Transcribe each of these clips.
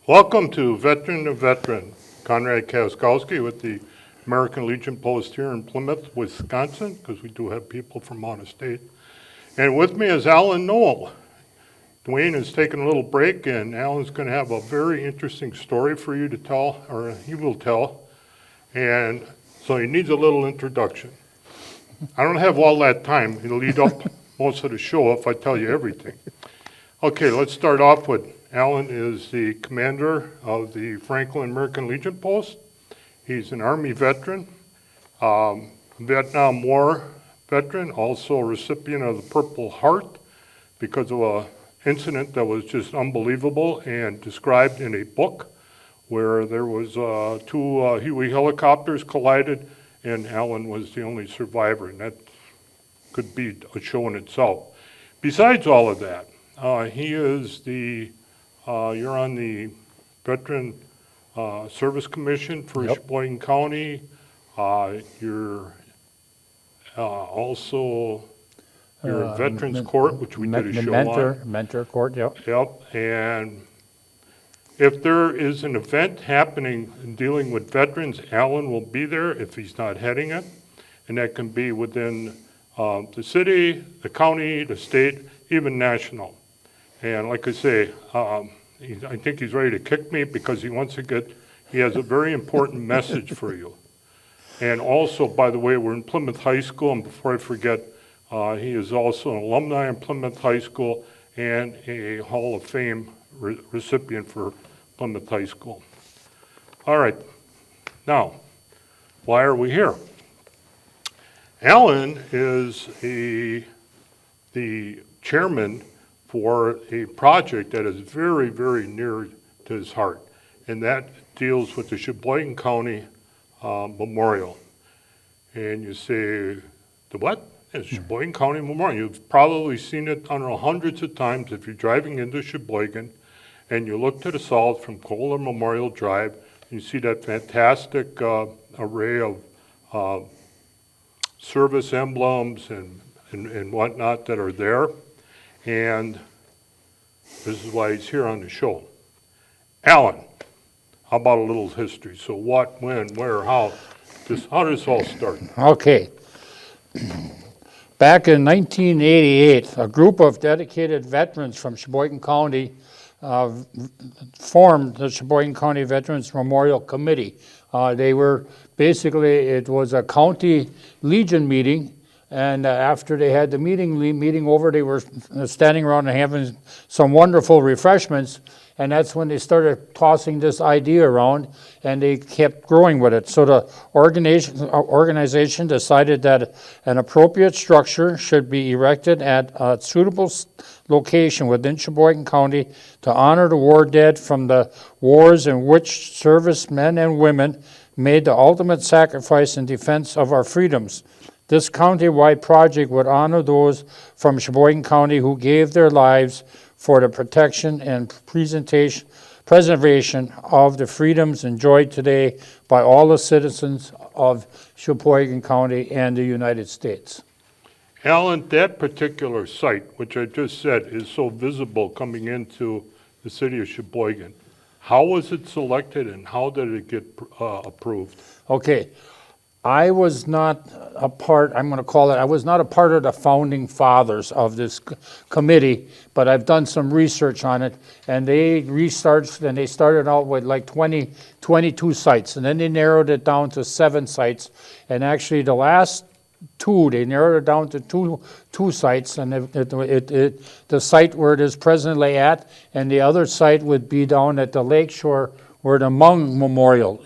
Welcome to Vet2Vet, Conrad Kaskowski with the American Legion Post here in Plymouth, Wisconsin, because we do have people from out of state. And with me is Alan Knoll. Dwayne is taking a little break, and Alan's going to have a very interesting story for you to tell, or he will tell. And so he needs a little introduction. I don't have all that time to lead up most of the show if I tell you everything. Okay, let's start off with Alan is the commander of the Franklin American Legion Post. He's an Army veteran, Vietnam War veteran, also a recipient of the Purple Heart because of an incident that was just unbelievable and described in a book where there was two Huey helicopters collided and Alan was the only survivor, and that could be a show in itself. Besides all of that, he is the you're on the Veteran Service Commission for Sheboygan County. You're also you're a Veterans Court, which we did a show on. Mentor Court, yep. Yep, and if there is an event happening and dealing with veterans, Alan will be there if he's not heading it, and that can be within the city, the county, the state, even national. And like I say, I think he's ready to kick me because he has a very important message for you. And also, by the way, we're in Plymouth High School, and before I forget, he is also an alumni in Plymouth High School and a Hall of Fame recipient for Plymouth High School. All right, now, why are we here? Alan is the chairman for a project that is very, very near to his heart, and that deals with the Sheboygan County Memorial. And you say, the what? It's Sheboygan County Memorial. You've probably seen it, I don't know, hundreds of times if you're driving into Sheboygan, and you look to the south from Kohler Memorial Drive, you see that fantastic array of service emblems and whatnot that are there. And this is why he's here on the show. Alan, how about a little history? So what, when, where, how did this all start? Okay. Back in 1988, a group of dedicated veterans from Sheboygan County formed the Sheboygan County Veterans Memorial Committee. They were basically, it was a county legion meeting. And after they had the meeting over, they were standing around and having some wonderful refreshments. And that's when they started tossing this idea around, and they kept growing with it. So the organization decided that an appropriate structure should be erected at a suitable location within Sheboygan County to honor the war dead from the wars in which servicemen and women made the ultimate sacrifice in defense of our freedoms. This county-wide project would honor those from Sheboygan County who gave their lives for the protection and preservation of the freedoms enjoyed today by all the citizens of Sheboygan County and the United States. Alan, that particular site, which I just said is so visible coming into the city of Sheboygan, how was it selected and how did it get approved? Okay. I was not a part, I was not a part of the founding fathers of this committee, but I've done some research on it, and they started out with like 22 sites, and then they narrowed it down to 7 sites, and actually the last 2, they narrowed it down to two sites, and the site where it is presently at, and the other site would be down at the lakeshore where the Hmong Memorial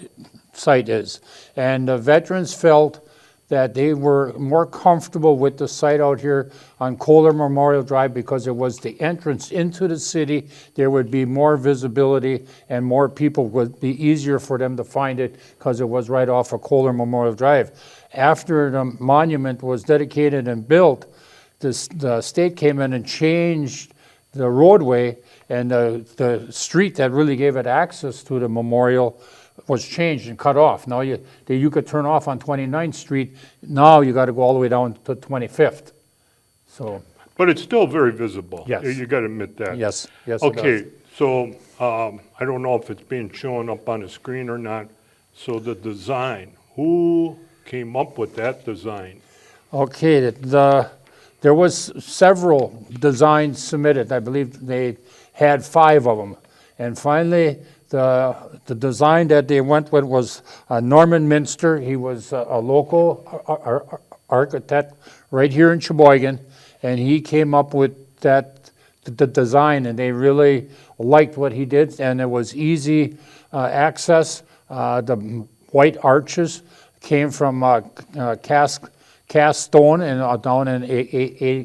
site is. And the veterans felt that they were more comfortable with the site out here on Kohler Memorial Drive because it was the entrance into the city. There would be more visibility and more people would be easier for them to find it because it was right off of Kohler Memorial Drive. After the monument was dedicated and built, the state came in and changed the roadway, and the street that really gave it access to the memorial was changed and cut off. Now you could turn off on 29th Street. Now you got to go all the way down to 25th. So, but it's still very visible. Yes. You got to admit that. Yes. Okay, So I don't know if it's being shown up on the screen or not. So the design, who came up with that design? Okay, there was several designs submitted. I believe they had 5 of them. And finally, the design that they went with was Norman Minster. He was a local architect right here in Sheboygan, and he came up with the design, and they really liked what he did, and it was easy access. The white arches came from cast stone and down in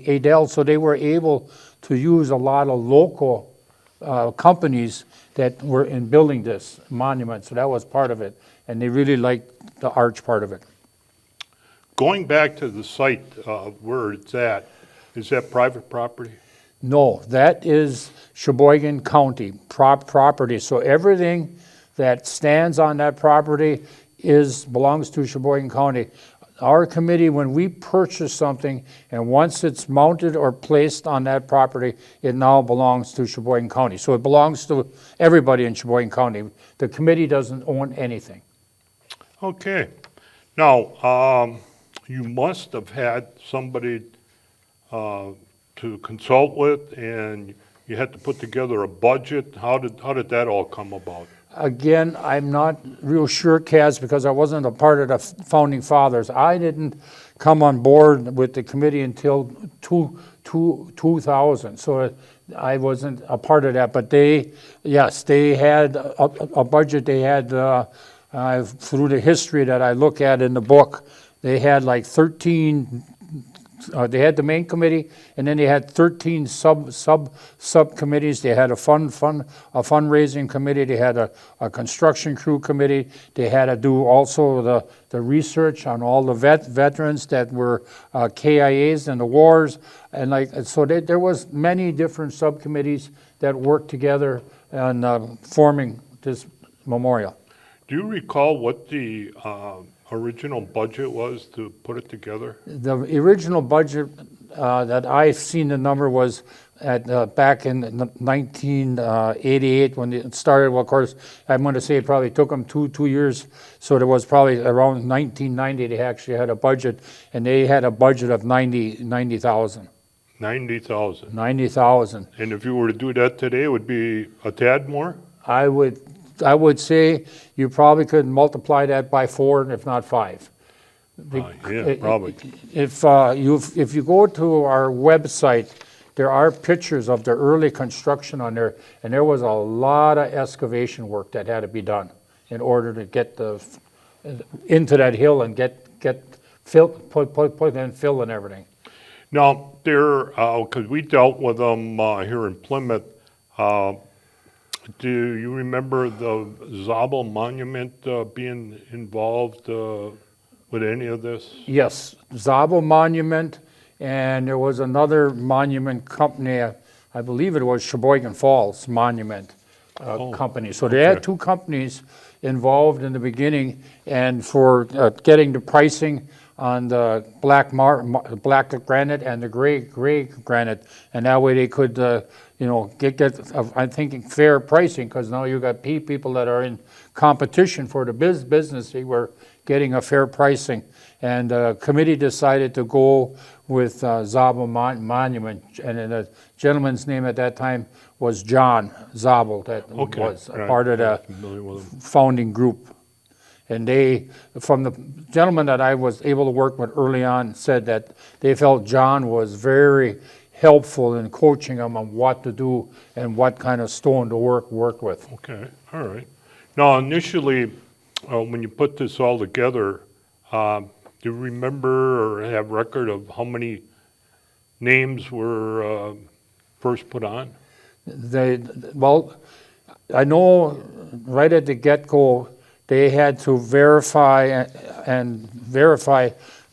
Adel, so they were able to use a lot of local companies that were in building this monument, so that was part of it, and they really liked the arch part of it. Going back to the site where it's at, is that private property? No, that is Sheboygan County property, so everything that stands on that property belongs to Sheboygan County. Our committee, when we purchase something, and once it's mounted or placed on that property, it now belongs to Sheboygan County. So it belongs to everybody in Sheboygan County. The committee doesn't own anything. Okay. Now, you must have had somebody to consult with, and you had to put together a budget. How did that all come about? Again, I'm not real sure, Kaz, because I wasn't a part of the founding fathers. I didn't come on board with the committee until 2000, so I wasn't a part of that. But they had a budget. They had, through the history that I look at in the book, they had like 13. They had the main committee, and then they had 13 subcommittees. They had a fundraising committee. They had a construction crew committee. They had to do also the research on all the veterans that were KIAs in the wars, and so there was many different subcommittees that worked together on forming this memorial. Do you recall what the original budget was to put it together? The original budget that I've seen the number was at back in 1988 when it started. Well, of course, I'm going to say it probably took them two years. So there was probably around 1990 they actually had a budget, and they had a budget of $90,000. 90,000. 90,000. And if you were to do that today, it would be a tad more? I would say you probably could multiply that by 4, if not 5. Yeah, probably. If you go to our website, there are pictures of the early construction on there, and there was a lot of excavation work that had to be done in order to get into that hill and get fill, put in fill and everything. Now, because we dealt with them here in Plymouth, do you remember the Zabel Monument being involved with any of this? Yes, Zabel Monument, and there was another monument company, I believe it was Sheboygan Falls Monument Company. So they had 2 companies involved in the beginning, and for getting the pricing on the black granite and the gray granite, and that way they could get I'm thinking fair pricing, because now you got people that are in competition for the business. They were getting a fair pricing, and the committee decided to go with Zabel Monument, and the gentleman's name at that time was John Zabel, that was a part of the founding group. And from the gentleman that I was able to work with early on, said that they felt John was very helpful in coaching them on what to do and what kind of stone to work with. Okay, all right. Now, initially, when you put this all together, do you remember or have record of how many names were first put on? Well, I know right at the get-go, they had to verify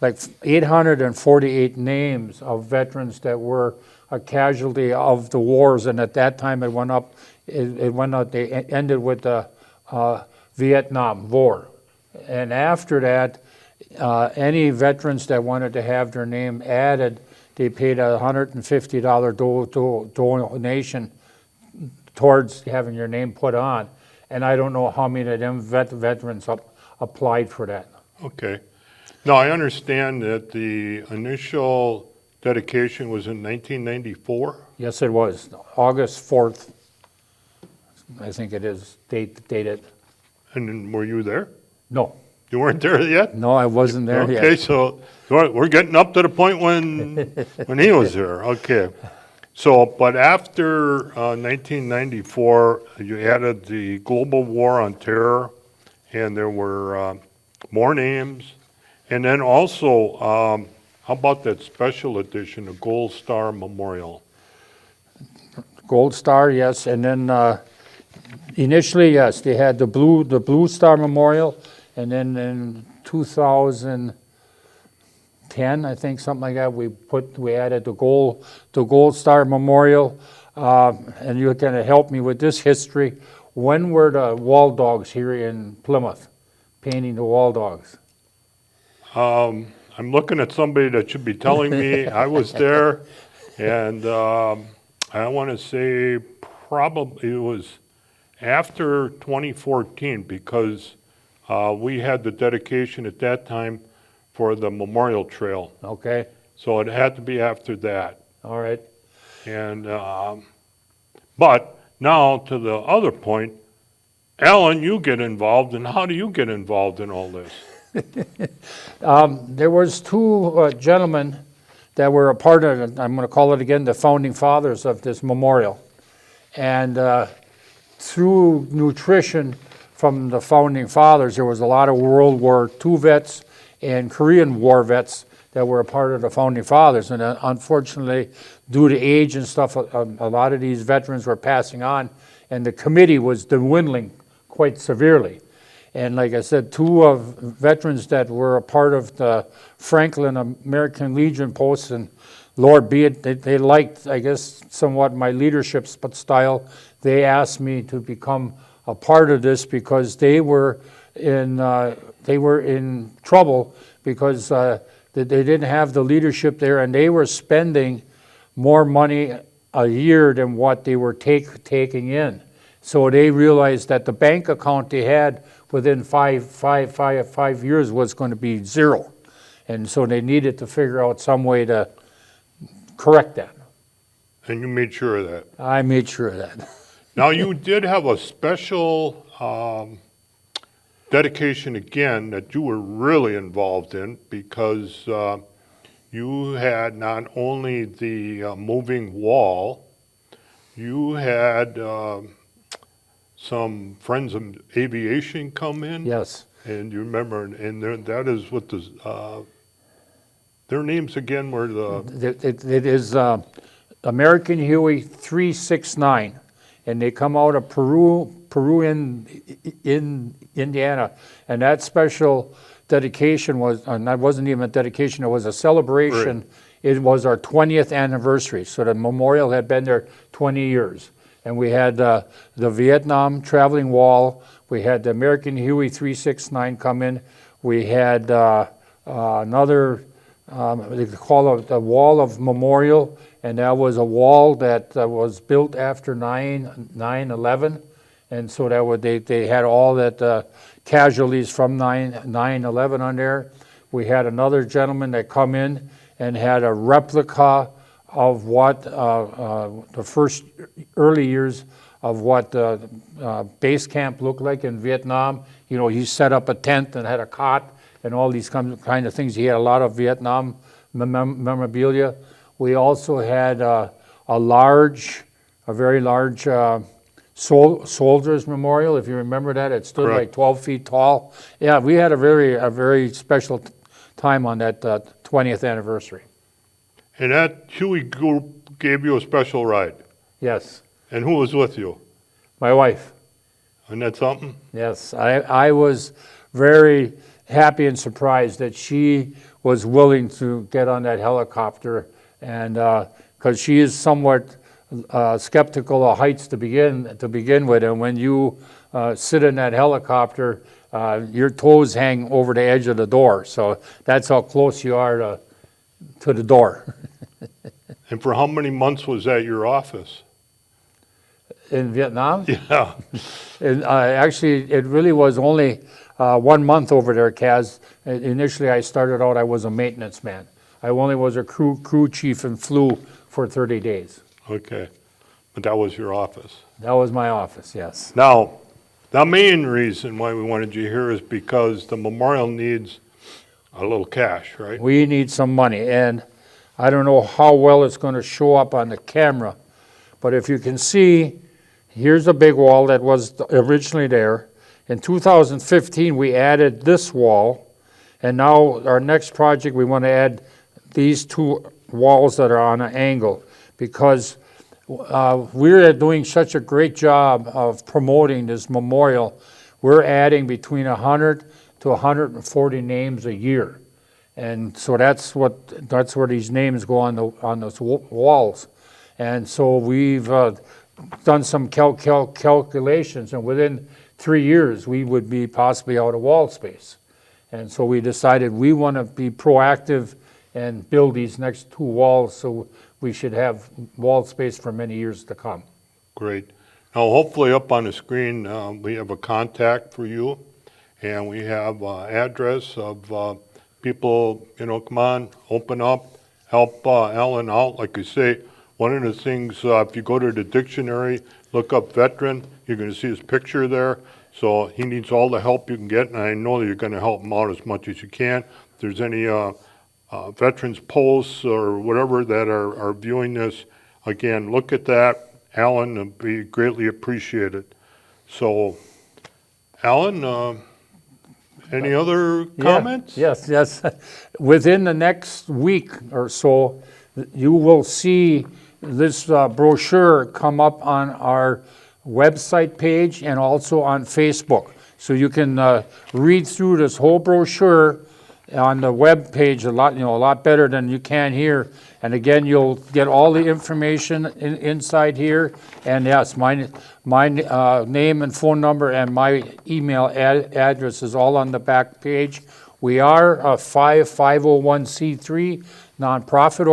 like 848 names of veterans that were a casualty of the wars, and at that time it went up. They ended with the Vietnam War, and after that, any veterans that wanted to have their name added, they paid a $150 donation towards having your name put on. And I don't know how many of them veterans applied for that. Okay. Now, I understand that the initial dedication was in 1994? Yes, it was, August 4th, I think it is, dated. And then were you there? No, You weren't there yet? no, I wasn't there yet. Okay, so we're getting up to the point when he was there. Okay. So, but after 1994, you added the Global War on Terror, and there were more names. And then also, how about that special edition, the Gold Star Memorial? Gold Star, yes, and then initially, yes, they had the Blue Star Memorial, and then in 2010, I think, something like that, we added the Gold Star Memorial, and you're going to help me with this history. When were the wall dogs here in Plymouth, painting the wall dogs? I'm looking at somebody that should be telling me. I was there, and I want to say probably it was after 2014, because we had the dedication at that time for the Memorial Trail. Okay, So it had to be after that. all right. And but now to the other point, Alan, you get involved, and how do you get involved in all this? There was two gentlemen that were a part of it. I'm going to call it again the founding fathers of this memorial. And through nutrition from the founding fathers, there was a lot of World War II vets and Korean War vets that were a part of the founding fathers. And unfortunately, due to age and stuff, a lot of these veterans were passing on, and the committee was dwindling quite severely. And like I said, two of veterans that were a part of the Franklin American Legion posts, and Lord be it, they liked, I guess, somewhat my leadership style. They asked me to become a part of this because they were in trouble because they didn't have the leadership there, and they were spending more money a year than what they were taking in. So they realized that the bank account they had within five years was going to be zero. And so they needed to figure out some way to correct that. And you made sure of that. I made sure of that. Now, you did have a special dedication again that you were really involved in, because you had not only the moving wall, you had some friends of aviation come in. Yes. And you remember, and that is what the, their names again were the... It is American Huey 369, and they come out of Peru in Indiana. And that special dedication was, and that wasn't even a dedication, it was a celebration. Right. It was our 20th anniversary, so the memorial had been there 20 years. And we had the Vietnam traveling wall. We had the American Huey 369 come in. We had another, they call it the Wall of Memorial, and that was a wall that was built after 9/11. And so that they had all that casualties from 9/11 on there. We had another gentleman that come in and had a replica of what the first early years of what base camp looked like in Vietnam. You know, he set up a tent and had a cot and all these kind of things. He had a lot of Vietnam memorabilia. We also had a very large soldiers memorial, if you remember that. It stood Correct. like 12 feet tall. Yeah, we had a very special time on that 20th anniversary. And that Huey group gave you a special ride. Yes, And who was with you? my wife. Isn't that something? Yes, I was very happy and surprised that she was willing to get on that helicopter, and because she is somewhat skeptical of heights to begin with, and when you sit in that helicopter, your toes hang over the edge of the door, so that's how close you are to the door. And for how many months was that your office? In Vietnam? Yeah. And actually, it really was only 1 month over there, Kaz. Initially, I started out, I was a maintenance man. I only was a crew chief and flew for 30 days. Okay. But that was your office. That was my office, yes. Now, the main reason why we wanted you here is because the memorial needs a little cash, right? We need some money, and I don't know how well it's going to show up on the camera, but if you can see, here's a big wall that was originally there. In 2015, we added this wall, and now our next project, we want to add these 2 walls that are on an angle, because we're doing such a great job of promoting this memorial. We're adding between 100 to 140 names a year. And so that's where these names go on those walls. And so we've done some calculations, and within 3 years, we would be possibly out of wall space. And so we decided we want to be proactive and build these next 2 walls, so we should have wall space for many years to come. Great. Now, hopefully up on the screen, we have a contact for you, and we have address of people, come on, open up, help Alan out. Like you say, one of the things, if you go to the dictionary, look up veteran, you're going to see his picture there. So he needs all the help you can get, and I know that you're going to help him out as much as you can. If there's any veterans posts or whatever that are viewing this, again, look at that. Alan, would be greatly appreciated. So, Alan, any other comments? Yes. Within the next week or so, you will see this brochure come up on our website page and also on Facebook. So you can read through this whole brochure on the web page a lot better than you can here. And again, you'll get all the information inside here. And yes, my name and phone number and my email address is all on the back page. We are a 501c3 nonprofit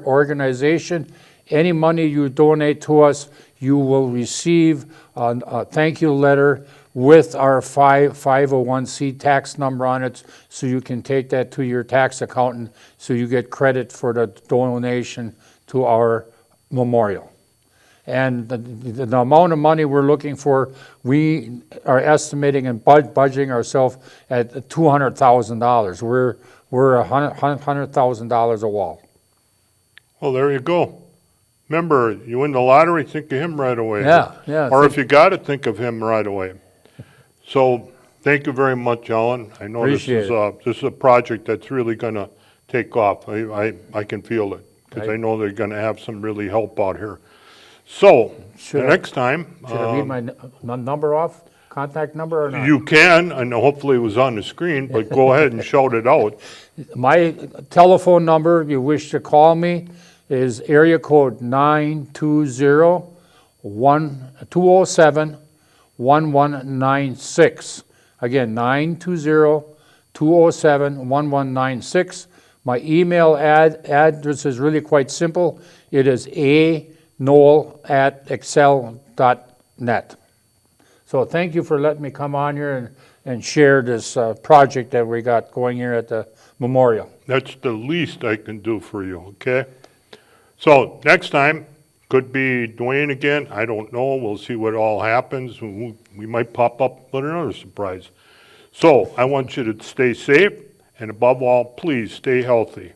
organization. Any money you donate to us, you will receive a thank you letter with our 501c tax number on it, so you can take that to your tax accountant so you get credit for the donation to our memorial. And the amount of money we're looking for, we are estimating and budgeting ourselves at $200,000. We're $100,000 a wall. Well, there you go. Remember, you win the lottery, think of him right away. Yeah. Or if you got to think of him right away. So, thank you very much, Alan. I know this is a project that's really going to take off. I can feel it, because I know they're going to have some really help out here. So, next time... Should I read my number off, contact number, or not? You can, and hopefully it was on the screen, but go ahead and shout it out. My telephone number, if you wish to call me, is area code 920-207-1196. Again, 920-207-1196. My email address is really quite simple. It is anoel@excel.net. So thank you for letting me come on here and share this project that we got going here at the memorial. That's the least I can do for you, okay? So next time, could be Dwayne again. I don't know. We'll see what all happens. We might pop up with another surprise. So I want you to stay safe, and above all, please stay healthy.